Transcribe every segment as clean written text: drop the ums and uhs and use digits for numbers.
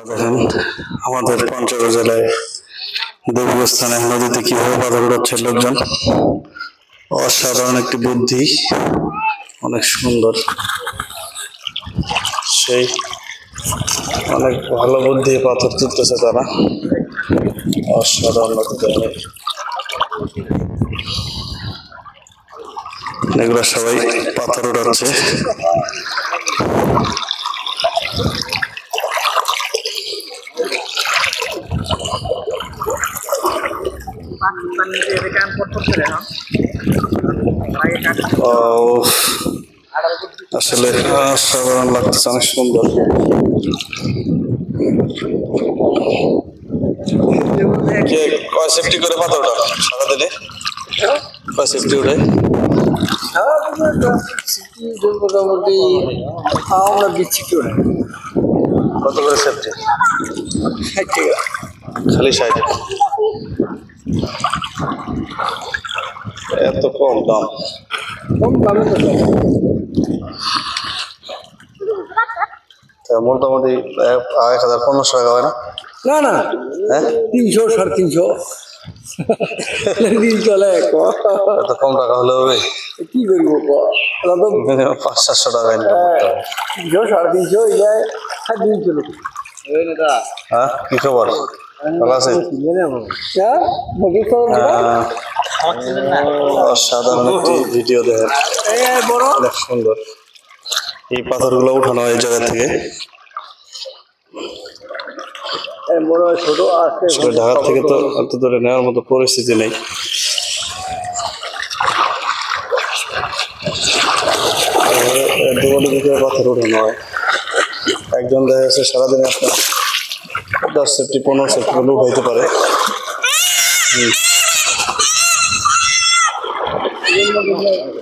দেখেন আমাদের পঞ্চগড় জেলায় দেবীস্থানে নদীতে কিভাবে পাথর উঠাচ্ছে লোকজন। অসাধারণ একটি বুদ্ধি, অনেক সুন্দর, সেই অনেক ভালো বুদ্ধি পাথর তুলতেছে তারা। অসাধারণ এগুলো সবাই পাথর উঠাচ্ছে। আসলে অসাধারণ লাগতেছে, অনেক সুন্দর। কয় সেফটি করে পাথর ওঠা সারাদিনে? কয় সেফটি ওঠে? মোটামুটি আমরা দিচ্ছি কি ওঠে। কত করে সেফটি? 60 টাকা। খালি 60? এত কম দাম? কম দামে তো মোটামুটি 1500 টাকা হয় না? না না, হ্যাঁ 300 350 দিন চলে। এত কম টাকা হলে হবে? কি করবো 500-700 টাকা ইনকাম করতে হবে। 300 350 যায় দিন চলো। হ্যাঁ, কি খবর? ভালো আছে? অসাধারণ একটি ভিডিও দেখেন, অনেক সুন্দর। এই পাথরগুলো উঠানো হয় এই জায়গা থেকে। ঢাকা থেকে তো অত দূরে নেওয়ার মতো পরিস্থিতি নেই। দুবলি থেকে পাথর উঠানো হয়। একজন দেখা যাচ্ছে সারাদিনে আপনার 10 সেফটি 15 সেফটি করে উঠাইতে পারে।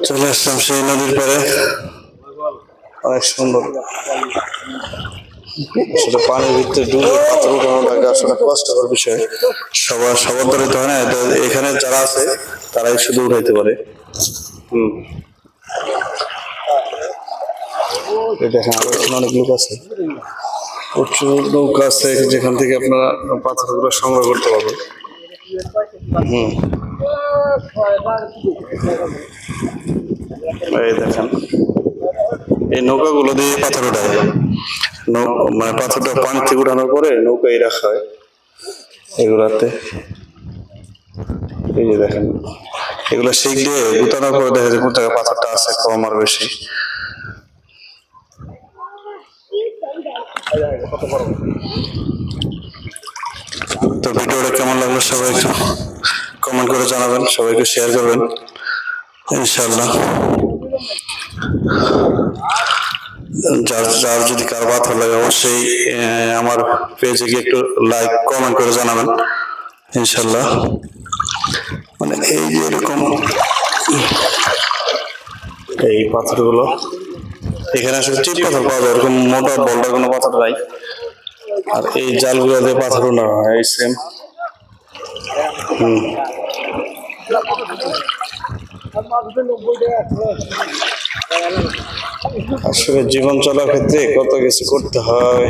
চলে আসলাম সেই নদীর পারে, অনেক সুন্দর। আসলে পানির ভিতরে ডুবে পাথর উঠানোটা আসলে কষ্টকর বিষয়, সবার ধরিতে হয় না। এখানে যারা আছে তারাই শুধু উঠাইতে পারে। দেখেন আরো এখানে অনেক লোক আছে, প্রচুর নৌকা আছে যেখান থেকে আপনারা পাথরগুলো সংগ্রহ করতে পারবেন। এই দেখেন এই নৌকাগুলো দিয়ে পাথর উঠায়, মানে পাথরটা পানি থেকে উঠানোর পরে নৌকায় রাখা হয় এগুলাতে। এই যে দেখেন এগুলো শিখ দিয়ে গুতানোর পরে দেখা যায় কোন জায়গায় পাথরটা আছে কম আর বেশি। তো ভিডিওটা কেমন লাগলো সবাই একটু কমেন্ট করে জানাবেন, সবাইকে শেয়ার করবেন ইনশাআল্লাহ। যার যদি কারো ভালো লাগে অবশ্যই আমার পেজে গিয়ে একটু লাইক কমেন্ট করে জানাবেন ইনশাআল্লাহ। মানে এই যে এরকম এই পাথরগুলো এখানে আসলে চিপ পাথর পাওয়া যায়, এরকম মোটা বলটা কোনো পাথর নাই। আর এই জালগুলো দিয়ে পাথর না হয় এই সেম। আসলে জীবন চলার ক্ষেত্রে কত কিছু করতে হয়।